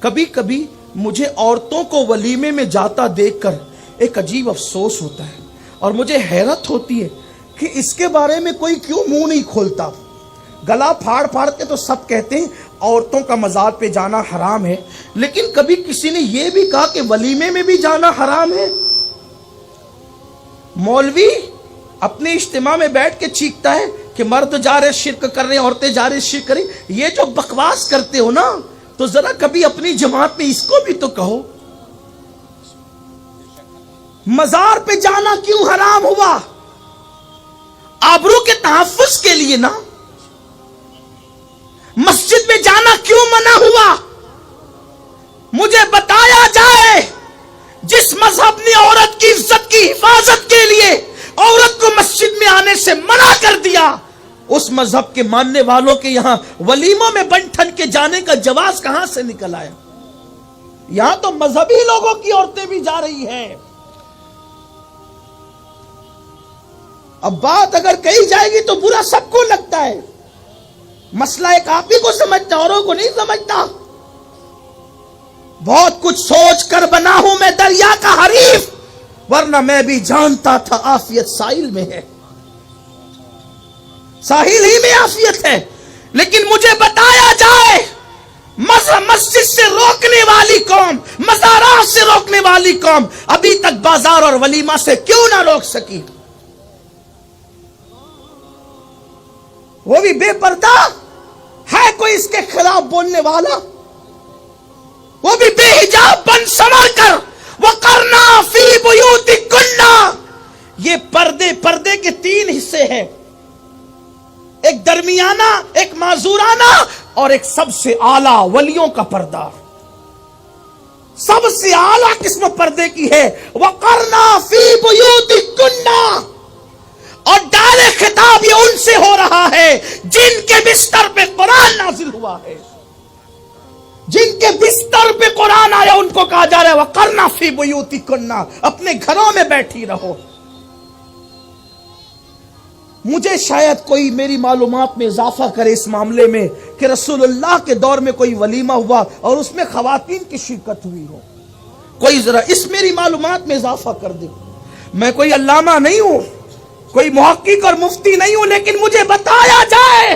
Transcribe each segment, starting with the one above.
کبھی کبھی مجھے عورتوں کو ولیمے میں جاتا دیکھ کر ایک عجیب افسوس ہوتا ہے، اور مجھے حیرت ہوتی ہے کہ اس کے بارے میں کوئی کیوں منہ نہیں کھولتا۔ گلا پھاڑ پھاڑ کے تو سب کہتے ہیں عورتوں کا مزار پہ جانا حرام ہے، لیکن کبھی کسی نے یہ بھی کہا کہ ولیمے میں بھی جانا حرام ہے؟ مولوی اپنے اجتماع میں بیٹھ کے چیختا ہے کہ مرد جا رہے شرک کر رہے ہیں، عورتیں جا رہے شرک کر رہی، یہ جو بکواس کرتے ہو نا، تو ذرا کبھی اپنی جماعت میں اس کو بھی تو کہو۔ مزار پہ جانا کیوں حرام ہوا؟ آبرو کے تحفظ کے لیے نا۔ مسجد میں جانا کیوں منع ہوا؟ مجھے بتایا جائے جس مذہب نے عورت کی عزت کی حفاظت کے لیے عورت کو مسجد میں آنے سے منع کر دیا، اس مذہب کے ماننے والوں کے یہاں ولیموں میں بن ٹھن کے جانے کا جواز کہاں سے نکل آیا؟ یہاں تو مذہبی لوگوں کی عورتیں بھی جا رہی ہیں۔ اب بات اگر کہی جائے گی تو برا سب کو لگتا ہے، مسئلہ ایک آپ ہی کو سمجھتا، اوروں کو نہیں سمجھتا۔ بہت کچھ سوچ کر بنا ہوں میں دریا کا حریف، ورنہ میں بھی جانتا تھا عافیت ساحل میں ہے، ساحل ہی میں عافیت ہے۔ لیکن مجھے بتایا جائے مسجد سے روکنے والی قوم، مزارات سے روکنے والی قوم ابھی تک بازار اور ولیمہ سے کیوں نہ روک سکی؟ وہ بھی بے پردہ ہے، کوئی اس کے خلاف بولنے والا؟ وہ بھی بے حجاب بن سنور کر وَقَرْنَا فِي بُيُوتِكُنَّ۔ یہ پردے کے تین حصے ہیں، ایک درمیانہ، ایک معذورانہ، اور ایک سب سے اعلیٰ ولیوں کا پردہ۔ سب سے اعلیٰ قسم پردے کی ہے وَقَرْنَا فِي بُيُوتِكُنَّ، اور ڈائریکٹ خطاب یہ ان سے ہو رہا ہے جن کے بستر پہ قرآن نازل ہوا ہے، جن کے بستر پہ قرآن آیا ان کو کہا جا رہا ہے وَقَرْنَا فِي بُيُوتِكُنَّ، اپنے گھروں میں بیٹھی رہو۔ مجھے شاید کوئی میری معلومات میں اضافہ کرے اس معاملے میں کہ رسول اللہ کے دور میں کوئی ولیمہ ہوا اور اس میں خواتین کی شرکت ہوئی ہو، کوئی ذرا اس میری معلومات میں اضافہ کر دے۔ میں کوئی علامہ نہیں ہوں، کوئی محقق اور مفتی نہیں ہوں، لیکن مجھے بتایا جائے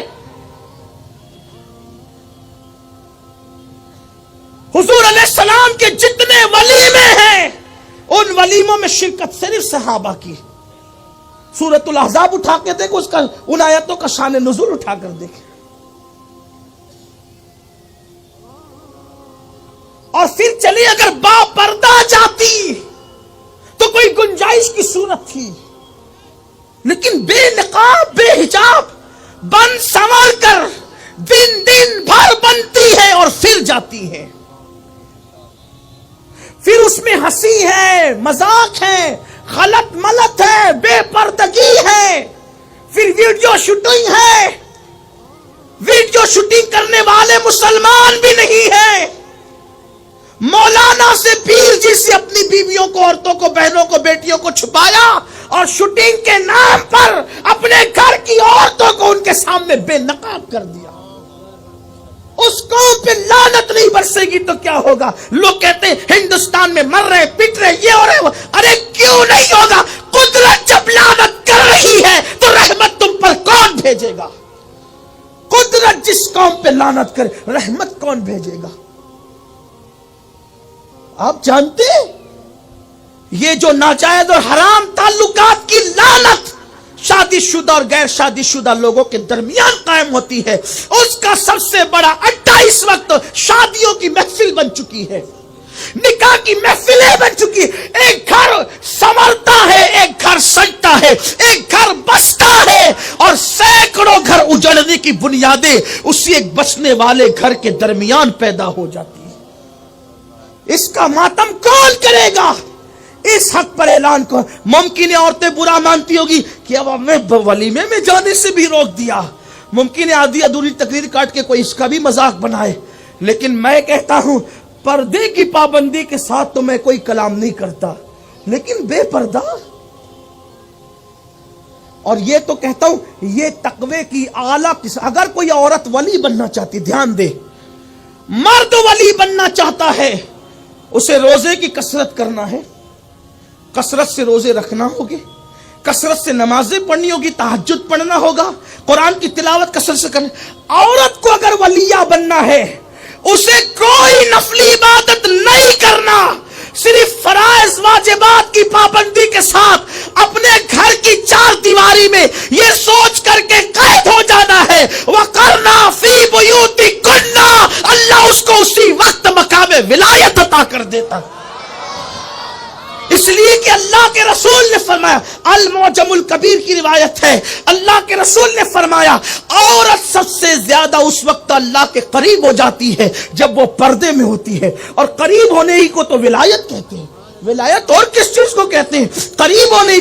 حضور علیہ السلام کے جتنے ولیمے ہیں ان ولیموں میں شرکت صرف صحابہ کی۔ سورۃ الاحزاب اٹھا کے دیکھو، اس کا ان آیتوں کا شان نزول اٹھا کر دیکھیں، اور پھر چلیے اگر با پردہ جاتی تو کوئی گنجائش کی صورت تھی، لیکن بے نقاب بے حجاب بن سنور کر دن بھر بنتی ہے اور پھر جاتی ہے۔ پھر اس میں ہنسی ہے، مذاق ہے، غلط ملت ہے، بے پردگی ہے، پھر ویڈیو شوٹنگ ہے۔ ویڈیو شوٹنگ کرنے والے مسلمان بھی نہیں ہیں۔ مولانا سے پیر جی سے اپنی بیویوں کو، عورتوں کو، بہنوں کو، بیٹیوں کو چھپایا اور شوٹنگ کے نام پر اپنے گھر کی عورتوں کو ان کے سامنے بے نقاب کر دیا۔ اس قوم پہ لعنت نہیں برسے گی تو کیا ہوگا؟ لوگ کہتے ہیں ہندوستان میں مر رہے، پٹ رہے، یہ ہو رہے، ارے کیوں نہیں ہوگا؟ قدرت جب لعنت کر رہی ہے تو رحمت تم پر کون بھیجے گا؟ قدرت جس قوم پہ لعنت کرے رحمت کون بھیجے گا؟ آپ جانتے ہیں یہ جو ناجائز اور حرام تعلقات کی لعنت شادی شدہ اور غیر شادی شدہ لوگوں کے درمیان قائم ہوتی ہے، اس کا سب سے بڑا اڈا اس وقت شادیوں کی محفل بن چکی ہے، نکاح کی محفلیں بن چکی ہے۔ ایک گھر سنورتا ہے، ایک گھر سجتا ہے، ایک گھر بستا ہے، اور سینکڑوں گھر اجڑنے کی بنیادیں اسی ایک بسنے والے گھر کے درمیان پیدا ہو جاتی ہے۔ اس کا ماتم کون کرے گا؟ اس حق پر اعلان کو ممکن ہے عورتیں برا مانتی ہوگی کہ اب ہمیں ولیمے میں جانے سے بھی روک دیا، ممکن ہے آدھی ادھوری تقریر کاٹ کے کوئی اس کا بھی مذاق بنائے، لیکن میں کہتا ہوں پردے کی پابندی کے ساتھ تو میں کوئی کلام نہیں کرتا، لیکن بے پردہ، اور یہ تو کہتا ہوں یہ تقوی کی اعلیٰ قسم۔ اگر کوئی عورت ولی بننا چاہتی، دھیان دے، مرد ولی بننا چاہتا ہے اسے روزے کی کثرت کرنا ہے، کثرت سے روزے رکھنا ہوگے، کثرت سے نمازیں پڑھنی ہوگی، تہجد پڑھنا ہوگا، قرآن کی تلاوت کثرت سے کرنا۔ عورت کو اگر ولیہ بننا ہے اسے کوئی نفلی عبادت نہیں کرنا، صرف فرائض واجبات کی پابندی کے ساتھ اپنے گھر کی چار دیواری میں یہ سوچ کر کے قید ہو جانا ہے وَقَرْنَا فِي بُيُوتِكُنَّ، اللہ اس کو اسی وقت مقام ولایت عطا کر دیتا۔ اس لیے کہ اللہ کے رسول نے فرمایا، المعجم الکبیر کی روایت ہے، اللہ کے رسول نے فرمایا عورت سب سے زیادہ اس وقت اللہ کے قریب ہو جاتی ہے جب وہ پردے میں ہوتی ہے، اور قریب ہونے ہی کو تو ولایت کہتے ہیں۔ ولایت اور کس چیز کو کہتے ہیں؟ قریب ہونے ہی